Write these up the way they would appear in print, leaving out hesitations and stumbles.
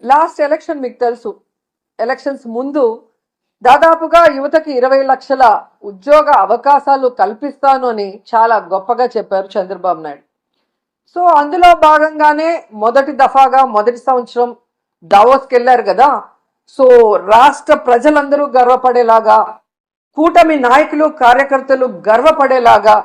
Last election మీకు తెలుసు, elections ముందు దాదాపుగా యువతకి 20 లక్షల ఉద్యోగ అవకాశాలు కల్పిస్తాను అని చాలా గొప్పగా చెప్పారు చంద్రబాబు నాయుడు. సో అందులో భాగంగానే మొదటి దఫాగా మొదటి సంవత్సరం దావోస్కి వెళ్ళారు కదా. సో రాష్ట్ర ప్రజలందరూ గర్వపడేలాగా, కూటమి నాయకులు కార్యకర్తలు గర్వపడేలాగా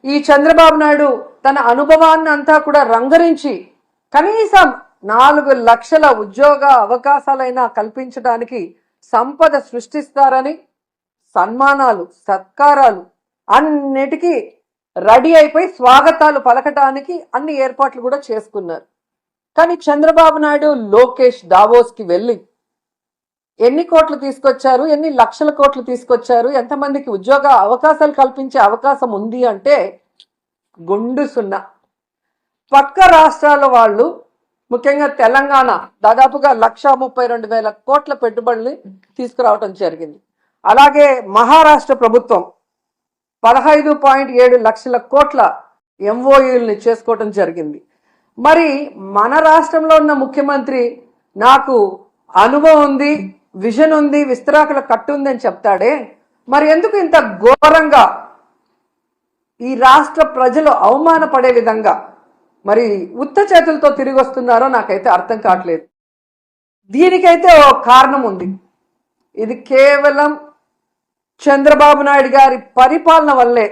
ఈ చంద్రబాబు నాయుడు తన అనుభవాన్ని అంతా కూడా రంగరించి కనీసం 4 లక్షల ఉద్యోగ అవకాశాలైనా కల్పించడానికి, సంపద సృష్టిస్తారని, సన్మానాలు సత్కారాలు అన్నిటికీ రెడీ అయిపోయి స్వాగతాలు పలకటానికి అన్ని ఏర్పాట్లు కూడా చేసుకున్నారు. కానీ చంద్రబాబు నాయుడు లోకేష్ దావోస్కి వెళ్ళి ఎన్ని కోట్లు తీసుకొచ్చారు, ఎన్ని లక్షల కోట్లు తీసుకొచ్చారు, ఎంతమందికి ఉద్యోగ అవకాశాలు కల్పించే అవకాశం ఉంది అంటే గుండు సున్నా. పక్క రాష్ట్రాల వాళ్ళు, ముఖ్యంగా తెలంగాణ దాదాపుగా 1,32,000 కోట్ల పెట్టుబడుల్ని తీసుకురావటం జరిగింది. అలాగే మహారాష్ట్ర ప్రభుత్వం 15.7 లక్షల కోట్ల ఎంఓయూల్ని చేసుకోవటం జరిగింది. మరి మన రాష్ట్రంలో ఉన్న ముఖ్యమంత్రి నాకు అనుభవం ఉంది, విజన్ ఉంది, విస్తరాకుల కట్టు ఉంది అని చెప్తాడే, మరి ఎందుకు ఇంత ఘోరంగా ఈ రాష్ట్ర ప్రజలు అవమానపడే విధంగా మరి ఉత్త చేతులతో తిరిగి వస్తున్నారో నాకైతే అర్థం కావట్లేదు. దీనికైతే ఓ కారణం ఉంది. ఇది కేవలం చంద్రబాబు నాయుడు గారి పరిపాలన వల్లే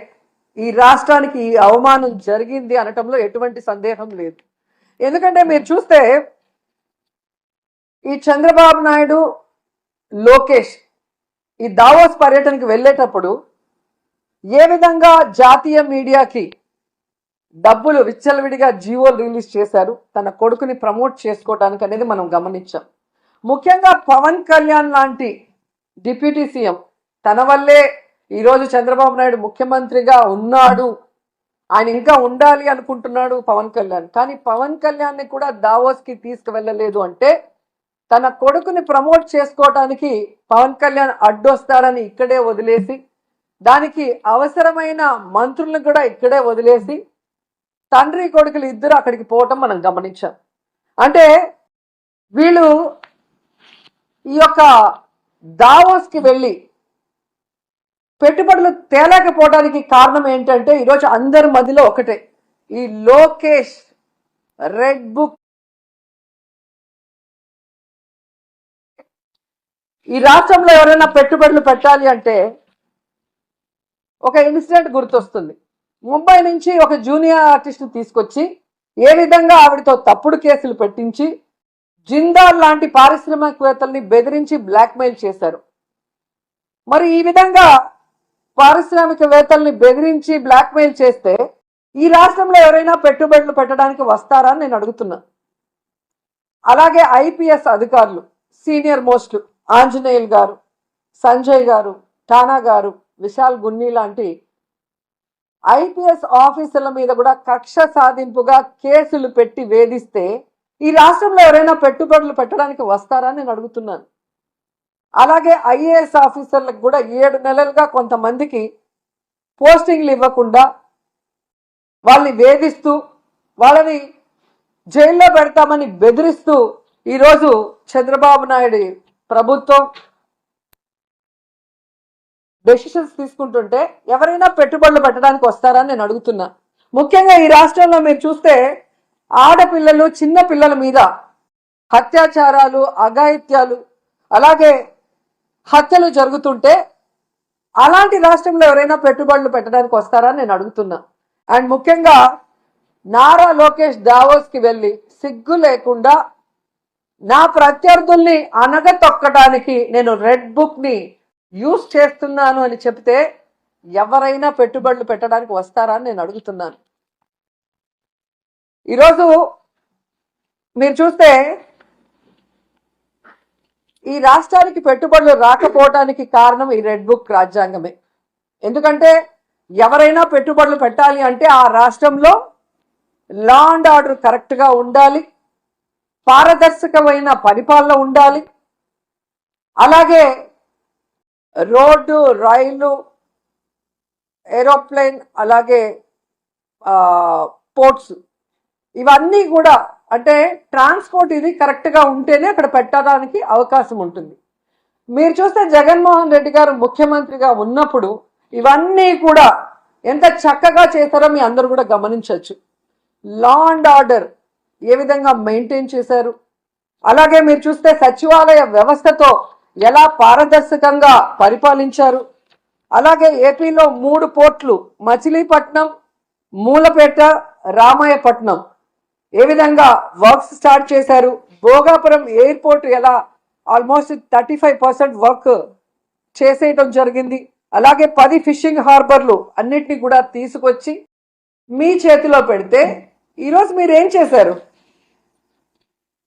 ఈ రాష్ట్రానికి ఈ అవమానం జరిగింది అనటంలో ఎటువంటి సందేహం లేదు. ఎందుకంటే మీరు చూస్తే ఈ చంద్రబాబు నాయుడు, లోకేష్ ఈ దావోస్ పర్యటనకి వెళ్ళేటప్పుడు ఏ విధంగా జాతీయ మీడియాకి డబ్బులు విచ్చలవిడిగా జీవోలు రిలీజ్ చేశారు తన కొడుకుని ప్రమోట్ చేసుకోవడానికి అనేది మనం గమనించాం. ముఖ్యంగా పవన్ కళ్యాణ్ లాంటి డిప్యూటీ సీఎం, తన వల్లే ఈరోజు చంద్రబాబు నాయుడు ముఖ్యమంత్రిగా ఉన్నాడు, ఆయన ఇంకా ఉండాలి అనుకుంటున్నాడు పవన్ కళ్యాణ్. కానీ పవన్ కళ్యాణ్ని కూడా దావోస్కి తీసుకువెళ్ళలేదు అంటే తన కొడుకుని ప్రమోట్ చేసుకోవటానికి పవన్ కళ్యాణ్ అడ్డొస్తాడని ఇక్కడే వదిలేసి, దానికి అవసరమైన మంత్రులను కూడా ఇక్కడే వదిలేసి తండ్రి కొడుకులు ఇద్దరు అక్కడికి పోవటం మనం గమనించాం. అంటే వీళ్ళు ఈ యొక్క దావోస్కి వెళ్ళి పెట్టుబడులు తేలేకపోవడానికి కారణం ఏంటంటే ఈరోజు అందరి మధ్యలో ఒకటే, ఈ లోకేష్ రెడ్ బుక్. ఈ రాష్ట్రంలో ఎవరైనా పెట్టుబడులు పెట్టాలి అంటే ఒక ఇన్సిడెంట్ గుర్తొస్తుంది. ముంబై నుంచి ఒక జూనియర్ ఆర్టిస్ట్ తీసుకొచ్చి ఏ విధంగా ఆవిడతో తప్పుడు కేసులు పెట్టించి జిందాల్ లాంటి పారిశ్రామికవేత్తల్ని బెదిరించి బ్లాక్మెయిల్ చేశారు. మరి ఈ విధంగా పారిశ్రామికవేత్తల్ని బెదిరించి బ్లాక్మెయిల్ చేస్తే ఈ రాష్ట్రంలో ఎవరైనా పెట్టుబడులు పెట్టడానికి వస్తారా అని నేను అడుగుతున్నా. అలాగే ఐపీఎస్ అధికారులు, సీనియర్ మోస్ట్ ఆంజనేయులు గారు, సంజయ్ గారు, ఠానా గారు, విశాల్ గున్ని లాంటి ఐపీఎస్ ఆఫీసర్ల మీద కూడా కక్ష సాధింపుగా కేసులు పెట్టి వేధిస్తే ఈ రాష్ట్రంలో ఎవరైనా పెట్టుబడులు పెట్టడానికి వస్తారా నేను అడుగుతున్నాను. అలాగే ఐఏఎస్ ఆఫీసర్లకు కూడా 7 నెలలుగా కొంతమందికి పోస్టింగ్లు ఇవ్వకుండా వాళ్ళని వేధిస్తూ వాళ్ళని జైల్లో పెడతామని బెదిరిస్తూ ఈరోజు చంద్రబాబు నాయుడు ప్రభుత్వం డెసిషన్స్ తీసుకుంటుంటే ఎవరైనా పెట్టుబడులు పెట్టడానికి వస్తారని నేను అడుగుతున్నా. ముఖ్యంగా ఈ రాష్ట్రంలో మీరు చూస్తే ఆడపిల్లలు, చిన్న పిల్లల మీద అత్యాచారాలు, అఘాయిత్యాలు, అలాగే హత్యలు జరుగుతుంటే అలాంటి రాష్ట్రంలో ఎవరైనా పెట్టుబడులు పెట్టడానికి వస్తారని నేను అడుగుతున్నా. అండ్ ముఖ్యంగా నారా లోకేష్ దావోస్కి వెళ్ళి సిగ్గు లేకుండా నా ప్రత్యర్థుల్ని అనగతొక్కడానికి నేను రెడ్ బుక్ని యూజ్ చేస్తున్నాను అని చెప్తే ఎవరైనా పెట్టుబడులు పెట్టడానికి వస్తారా అని నేను అడుగుతున్నాను. ఈరోజు మీరు చూస్తే ఈ రాష్ట్రానికి పెట్టుబడులు రాకపోవటానికి కారణం ఈ రెడ్ బుక్ రాజ్యాంగమే. ఎందుకంటే ఎవరైనా పెట్టుబడులు పెట్టాలి అంటే ఆ రాష్ట్రంలో లా అండ్ ఆర్డర్ కరెక్ట్గా ఉండాలి, పారదర్శకమైన పరిపాలన ఉండాలి, అలాగే రోడ్డు, రైలు, ఏరోప్లేన్, అలాగే పోర్ట్స్, ఇవన్నీ కూడా అంటే ట్రాన్స్పోర్ట్ ఇది కరెక్ట్గా ఉంటేనే అక్కడ పెట్టడానికి అవకాశం ఉంటుంది. మీరు చూస్తే జగన్మోహన్ రెడ్డి గారు ముఖ్యమంత్రిగా ఉన్నప్పుడు ఇవన్నీ కూడా ఎంత చక్కగా చేశారో మీ అందరూ కూడా గమనించవచ్చు. లా అండ్ ఆర్డర్ ఏ విధంగా మెయింటైన్ చేశారు, అలాగే మీరు చూస్తే సచివాలయ వ్యవస్థతో ఎలా పారదర్శకంగా పరిపాలించారు, అలాగే ఏపీలో 3 పోర్ట్లు మచిలీపట్నం, మూలపేట, రామాయపట్నం ఏ విధంగా వర్క్స్ స్టార్ట్ చేశారు, భోగాపురం ఎయిర్పోర్ట్ ఎలా ఆల్మోస్ట్ 35% వర్క్ చేసేయటం జరిగింది, అలాగే 10 ఫిషింగ్ హార్బర్లు అన్నిటినీ కూడా తీసుకొచ్చి మీ చేతిలో పెడితే ఈరోజు మీరు ఏం చేశారు?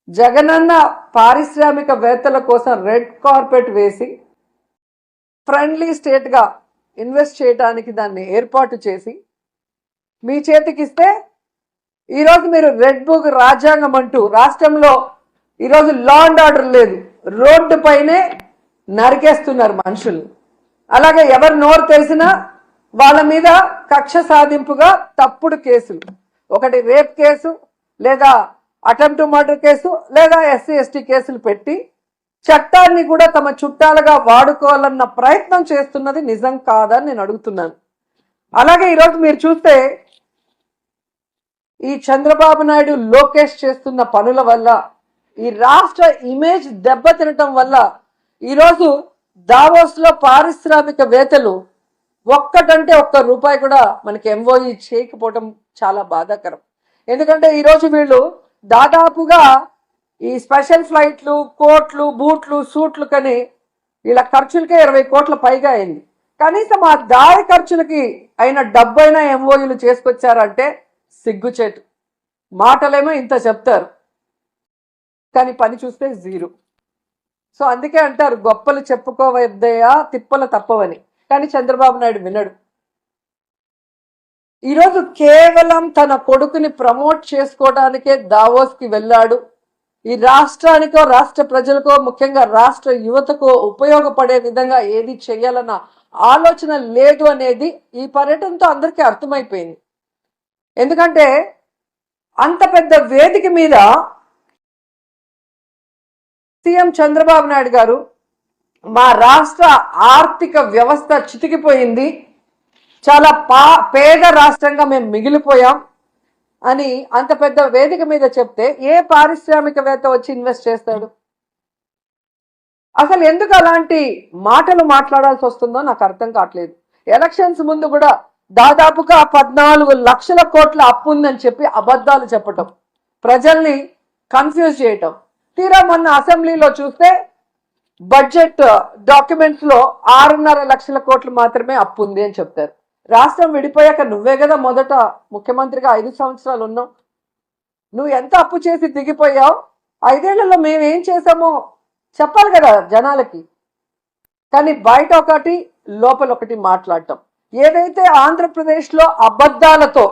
జగనన్న పారిశ్రామికవేత్తల కోసం రెడ్ కార్పెట్ వేసి ఫ్రెండ్లీ స్టేట్గా ఇన్వెస్ట్ చేయడానికి దాన్ని ఏర్పాటు చేసి మీ చేతికిస్తే ఈరోజు మీరు రెడ్ బుక్ రాజ్యాంగం అంటూ రాష్ట్రంలో ఈరోజు లా అండ్ ఆర్డర్ లేదు, రోడ్డు పైనే నరికేస్తున్నారు మనుషులు. అలాగే ఎవరు నోరు తెలిసినా వాళ్ళ మీద కక్ష సాధింపుగా తప్పుడు కేసులు, ఒకటి రేప్ కేసు లేదా అటెంప్ట్ మర్డర్ కేసు లేదా SC/ST కేసులు పెట్టి చట్టాన్ని కూడా తమ చుట్టాలుగా వాడుకోవాలన్న ప్రయత్నం చేస్తున్నది నిజం కాదని నేను అడుగుతున్నాను. అలాగే ఈరోజు మీరు చూస్తే ఈ చంద్రబాబు నాయుడు, లోకేష్ చేస్తున్న పనుల వల్ల ఈ రాష్ట్ర ఇమేజ్ దెబ్బతినటం వల్ల ఈరోజు దావోస్లో పారిశ్రామికవేత్తలు ఒక్కటంటే ఒక్క రూపాయి కూడా మనకి MOE చేయకపోవటం చాలా బాధాకరం. ఎందుకంటే ఈరోజు వీళ్ళు దాదాపుగా ఈ స్పెషల్ ఫ్లైట్లు, కోట్లు, బూట్లు, సూట్లు కని వీళ్ళ ఖర్చులకే 20 కోట్ల పైగా అయింది. కనీసం ఆ దారి ఖర్చులకి అయిన డబ్బైనా MOEలు చేసుకొచ్చారంటే సిగ్గుచేటు. మాటలేమో ఇంత చెప్తారు కానీ పని చూస్తే జీరో. సో అందుకే అంటారు గొప్పలు చెప్పుకోవద్దయా తిప్పలు తప్పవని. కానీ చంద్రబాబు నాయుడు వినడు. ఈరోజు కేవలం తన కొడుకుని ప్రమోట్ చేసుకోవడానికే దావోస్కి వెళ్ళాడు. ఈ రాష్ట్రానికో, రాష్ట్ర ప్రజలకో, ముఖ్యంగా రాష్ట్ర యువతకో ఉపయోగపడే విధంగా ఏది చేయాలన్న ఆలోచన లేదు అనేది ఈ పర్యటనతో అందరికీ అర్థమైపోయింది. ఎందుకంటే అంత పెద్ద వేదిక మీద సీఎం చంద్రబాబు నాయుడు గారు మా రాష్ట్ర ఆర్థిక వ్యవస్థ చితికిపోయింది, చాలా పేద రాష్ట్రంగా మేము మిగిలిపోయాం అని అంత పెద్ద వేదిక మీద చెప్తే ఏ పారిశ్రామికవేత్త వచ్చి ఇన్వెస్ట్ చేస్తాడు? అసలు ఎందుకు అలాంటి మాటలు మాట్లాడాల్సి వస్తుందో నాకు అర్థం కావట్లేదు. ఎలక్షన్స్ ముందు కూడా దాదాపుగా 14 లక్షల కోట్ల అప్పు ఉందని చెప్పి అబద్ధాలు చెప్పటం, ప్రజల్ని కన్ఫ్యూజ్ చేయటం. తీరా మొన్న అసెంబ్లీలో చూస్తే బడ్జెట్ డాక్యుమెంట్స్ లో 6.5 లక్షల కోట్లు మాత్రమే అప్పు ఉంది అని చెప్తారు. రాష్ట్రం విడిపోయాక నువ్వే కదా మొదట ముఖ్యమంత్రిగా 5 సంవత్సరాలు ఉన్నావు. నువ్వు ఎంత అప్పు చేసి దిగిపోయావు, 5 ఏళ్లలో మేమేం చేసామో చెప్పాలి కదా జనాలకి. కానీ బయట ఒకటి లోపల ఒకటి మాట్లాడటం. ఏదైతే ఆంధ్రప్రదేశ్లో అబద్ధాలతో,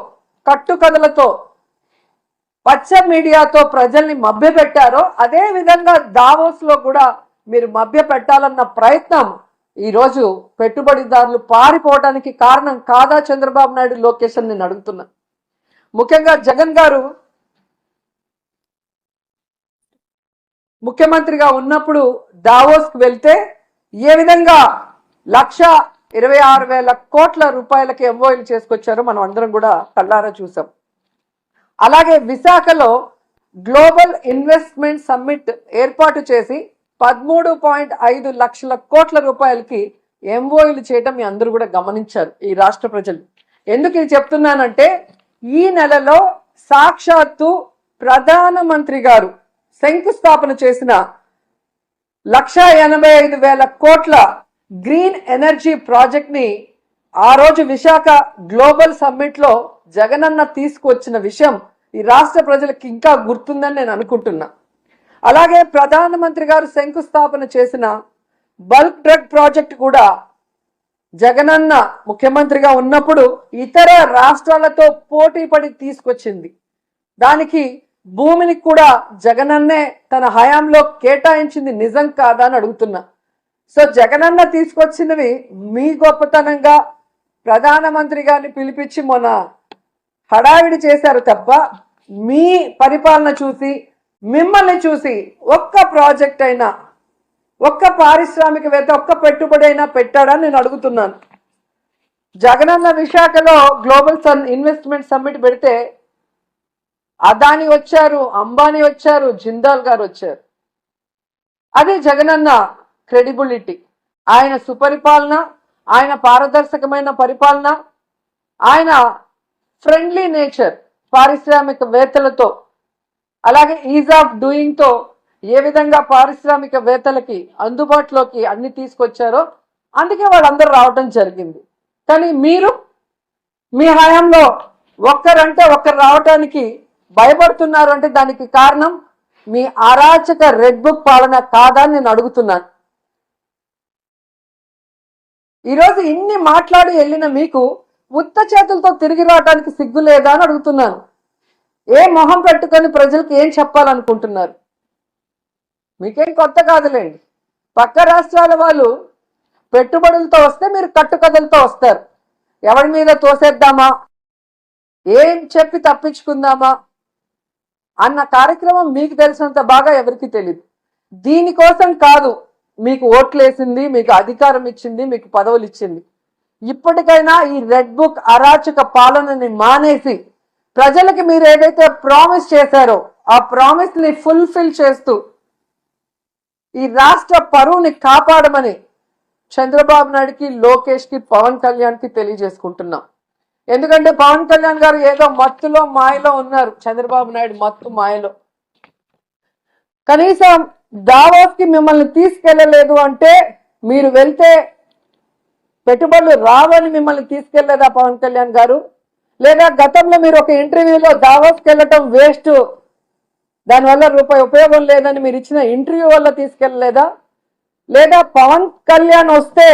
కట్టుకథలతో, పచ్చ మీడియాతో ప్రజల్ని మభ్యపెట్టారో అదే విధంగా దావోస్లో కూడా మీరు మభ్య పెట్టాలన్న ప్రయత్నం ఈరోజు పెట్టుబడిదారులు పారిపోవడానికి కారణం కాదా చంద్రబాబు నాయుడు, లోకేష్ అని నేను అడుగుతున్నా. ముఖ్యంగా జగన్ గారు ముఖ్యమంత్రిగా ఉన్నప్పుడు దావోస్కి వెళ్తే ఏ విధంగా 1,26,000 కోట్ల రూపాయలకి MOEలు చేసుకొచ్చారో మనం అందరం కూడా కళ్ళారా చూసాం. అలాగే విశాఖలో గ్లోబల్ ఇన్వెస్ట్మెంట్ సమ్మిట్ ఏర్పాటు చేసి 13.5 లక్షల కోట్ల రూపాయలకి MOEలు చేయటం మీ అందరూ కూడా గమనించారు ఈ రాష్ట్ర ప్రజలు. ఎందుకు ఇది చెప్తున్నానంటే ఈ నెలలో సాక్షాత్తు ప్రధానమంత్రి గారు శంకుస్థాపన చేసిన 1,85,000 కోట్ల గ్రీన్ ఎనర్జీ ప్రాజెక్ట్ ని ఆ రోజు విశాఖ గ్లోబల్ సమ్మిట్ లో జగనన్న తీసుకువచ్చిన విషయం ఈ రాష్ట్ర ప్రజలకు ఇంకా గుర్తుందని నేను అనుకుంటున్నా. అలాగే ప్రధానమంత్రి గారు శంకుస్థాపన చేసిన బల్క్ డ్రగ్ ప్రాజెక్ట్ కూడా జగనన్న ముఖ్యమంత్రిగా ఉన్నప్పుడు ఇతర రాష్ట్రాలతో పోటీ పడి తీసుకొచ్చింది. దానికి భూమిని కూడా జగనన్నే తన హయాంలో కేటాయించింది నిజం కాదా అని అడుగుతున్నా. సో జగనన్న తీసుకొచ్చినవి మీ గొప్పతనంగా ప్రధానమంత్రి గారిని పిలిపించి మొన్న హడావిడి చేశారు తప్ప మీ పరిపాలన చూసి మిమ్మల్ని చూసి ఒక్క ప్రాజెక్ట్ అయినా, ఒక్క పారిశ్రామికవేత్త, ఒక్క పెట్టుబడి అయినా పెట్టాడని నేను అడుగుతున్నాను. జగనన్న విశాఖలో గ్లోబల్ ఇన్వెస్ట్మెంట్ సమ్మిట్ పెడితే అదాని వచ్చారు, అంబానీ వచ్చారు, జిందాల్ గారు వచ్చారు. అది జగనన్న క్రెడిబిలిటీ. ఆయన సుపరిపాలన, ఆయన పారదర్శకమైన పరిపాలన, ఆయన ఫ్రెండ్లీ నేచర్ పారిశ్రామికవేత్తలతో, అలాగే ఈజ్ ఆఫ్ డూయింగ్ తో ఏ విధంగా పారిశ్రామికవేత్తలకి అందుబాటులోకి అన్ని తీసుకొచ్చారో అందుకే వాళ్ళందరూ రావటం జరిగింది. కానీ మీరు మీ హయాంలో ఒక్కరంటే ఒక్కరు రావటానికి భయపడుతున్నారు అంటే దానికి కారణం మీ అరాచక రెడ్ బుక్ పాలన కాదా అని నేను అడుగుతున్నాను. ఈరోజు ఇన్ని మాట్లాడి వెళ్ళిన మీకు ఉత్త చేతులతో తిరిగి రావడానికి సిగ్గు లేదా అని అడుగుతున్నాను. ఏ మొహం పెట్టుకొని ప్రజలకు ఏం చెప్పాలనుకుంటున్నారు? మీకేం కొత్త కాదులేండి. పక్క రాష్ట్రాల వాళ్ళు పెట్టుబడులతో వస్తే మీరు కట్టుకథలతో వస్తారు. ఎవరి మీద తోసేద్దామా, ఏం చెప్పి తప్పించుకుందామా అన్న కార్యక్రమం మీకు తెలిసినంత బాగా ఎవరికి తెలియదు. దీనికోసం కాదు మీకు ఓట్లేసింది, మీకు అధికారం ఇచ్చింది, మీకు పదవులు ఇచ్చింది. ఇప్పటికైనా ఈ రెడ్ బుక్ అరాచక పాలనని మానేసి ప్రజలకి మీరు ఏదైతే ప్రామిస్ చేశారో ఆ ప్రామిస్ ని ఫుల్ఫిల్ చేస్తూ ఈ రాష్ట్ర పరువుని కాపాడమని చంద్రబాబు నాయుడుకి, లోకేష్ కి, పవన్ కళ్యాణ్ కి తెలియజేసుకుంటున్నాం. ఎందుకంటే పవన్ కళ్యాణ్ గారు ఏదో మత్తులో మాయలో ఉన్నారు. చంద్రబాబు నాయుడు మత్తు మాయలో. కనీసం దావోస్ కి మిమ్మల్ని తీసుకెళ్లలేదు అంటే మీరు వెళ్తే పెట్టుబడులు రావని మిమ్మల్ని తీసుకెళ్లేదా పవన్ కళ్యాణ్ గారు? లేదా గతంలో మీరు ఒక ఇంటర్వ్యూలో దావోస్కి వెళ్ళటం వేస్ట్, దానివల్ల రూపాయి ఉపయోగం లేదని మీరు ఇచ్చిన ఇంటర్వ్యూ వల్ల తీసుకెళ్ళలేదా? లేదా పవన్ కళ్యాణ్ వస్తే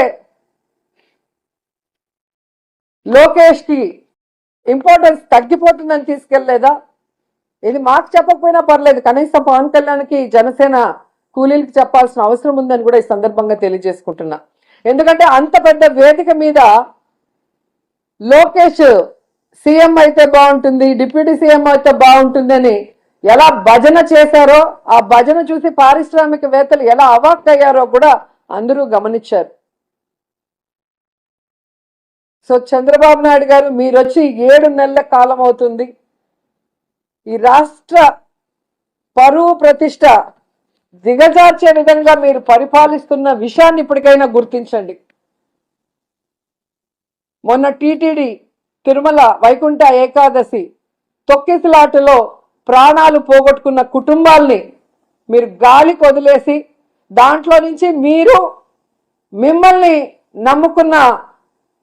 లోకేష్ కి ఇంపార్టెన్స్ తగ్గిపోతుందని తీసుకెళ్లేదా? ఇది మాకు చెప్పకపోయినా పర్లేదు, కనీసం పవన్ కళ్యాణ్కి జనసేన కూలీలకి చెప్పాల్సిన అవసరం ఉందని కూడా ఈ సందర్భంగా తెలియజేసుకుంటున్నా. ఎందుకంటే అంత పెద్ద వేదిక మీద లోకేష్ సీఎం అయితే బాగుంటుంది, డిప్యూటీ సీఎం అయితే బాగుంటుంది అని ఎలా భజన చేశారో, ఆ భజన చూసి పారిశ్రామికవేత్తలు ఎలా అవాక్కయ్యారో కూడా అందరూ గమనించారు. సో చంద్రబాబు నాయుడు గారు మీరు వచ్చి 7 నెలల కాలం అవుతుంది. ఈ రాష్ట్ర పరువు ప్రతిష్ట దిగజార్చే విధంగా మీరు పరిపాలిస్తున్న విషయాన్ని ఇప్పటికైనా గుర్తించండి. మొన్న టీటీడీ తిరుమల వైకుంఠ ఏకాదశి తొక్కిసలాటలో ప్రాణాలు పోగొట్టుకున్న కుటుంబాల్ని మీరు గాలికి వదిలేసి దాంట్లో నుంచి మిమ్మల్ని నమ్ముకున్న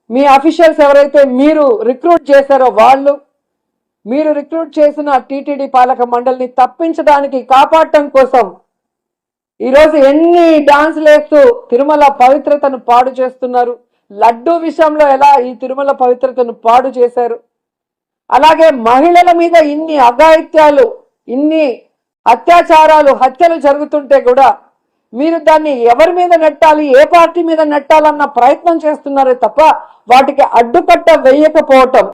మీ అఫీషియల్స్ ఎవరైతే మీరు రిక్రూట్ చేశారో మీరు రిక్రూట్ చేసిన టీటీడీ పాలక మండలిని తప్పించడానికి, కాపాడటం కోసం ఈరోజు ఎన్ని డాన్సులు వేస్తూ తిరుమల పవిత్రతను పాడు చేస్తున్నారు. లడ్డూ విషయంలో ఎలా ఈ తిరుమల పవిత్రతను పాడు చేశారు. అలాగే మహిళల మీద ఇన్ని అఘాయిత్యాలు, ఇన్ని అత్యాచారాలు, హత్యలు జరుగుతుంటే కూడా మీరు దాన్ని ఎవరి మీద నెట్టాలి, ఏ పార్టీ మీద నెట్టాలన్న ప్రయత్నం చేస్తున్నారే తప్ప వాటికి అడ్డుకట్ట వేయకపోవటం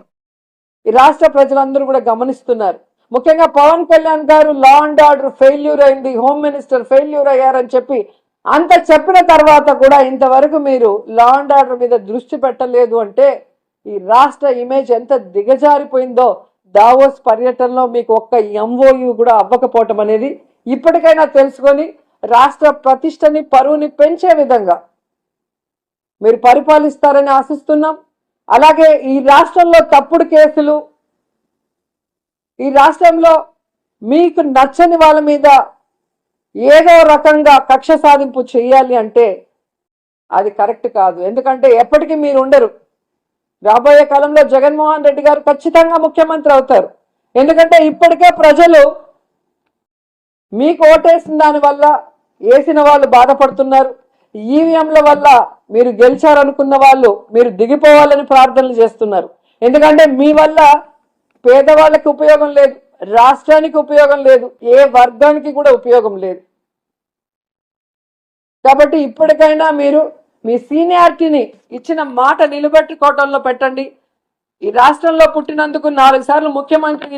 ఈ రాష్ట్ర ప్రజలందరూ కూడా గమనిస్తున్నారు. ముఖ్యంగా పవన్ కళ్యాణ్ గారు లా అండ్ ఆర్డర్ ఫెయిల్యూర్ అయింది, హోమ్ మినిస్టర్ ఫెయిల్యూర్ అయ్యారని చెప్పి అంత చెప్పిన తర్వాత కూడా ఇంతవరకు మీరు లా అండ్ ఆర్డర్ మీద దృష్టి పెట్టలేదు అంటే ఈ రాష్ట్ర ఇమేజ్ ఎంత దిగజారిపోయిందో దావోస్ పర్యటనలో మీకు ఒక్క ఎంఓయు కూడా అవ్వకపోవటం అనేది ఇప్పటికైనా తెలుసుకొని రాష్ట్ర ప్రతిష్టని, పరువుని పెంచే విధంగా మీరు పరిపాలిస్తారని ఆశిస్తున్నాం. అలాగే ఈ రాష్ట్రంలో తప్పుడు కేసులు, ఈ రాష్ట్రంలో మీకు నచ్చని వాళ్ళ మీద ఏదో రకంగా కక్ష సాధింపు చేయాలి అంటే అది కరెక్ట్ కాదు. ఎందుకంటే ఎప్పటికీ మీరు ఉండరు. రాబోయే కాలంలో జగన్మోహన్ రెడ్డి గారు ఖచ్చితంగా ముఖ్యమంత్రి అవుతారు. ఎందుకంటే ఇప్పటికే ప్రజలు మీకు ఓటేసిన దానివల్ల వేసిన వాళ్ళు బాధపడుతున్నారు. ఈవీఎంల వల్ల మీరు గెలిచారనుకున్న వాళ్ళు మీరు దిగిపోవాలని ప్రార్థనలు చేస్తున్నారు. ఎందుకంటే మీ వల్ల పేదవాళ్ళకి ఉపయోగం లేదు, రాష్ట్రానికి ఉపయోగం లేదు, ఏ వర్గానికి కూడా ఉపయోగం లేదు. కాబట్టి ఇప్పటికైనా మీరు మీ సీనియారిటీని ఇచ్చిన మాట నిలబెట్టుకోవటంలో పెట్టండి. ఈ రాష్ట్రంలో పుట్టినందుకు 4 సార్లు ముఖ్యమంత్రి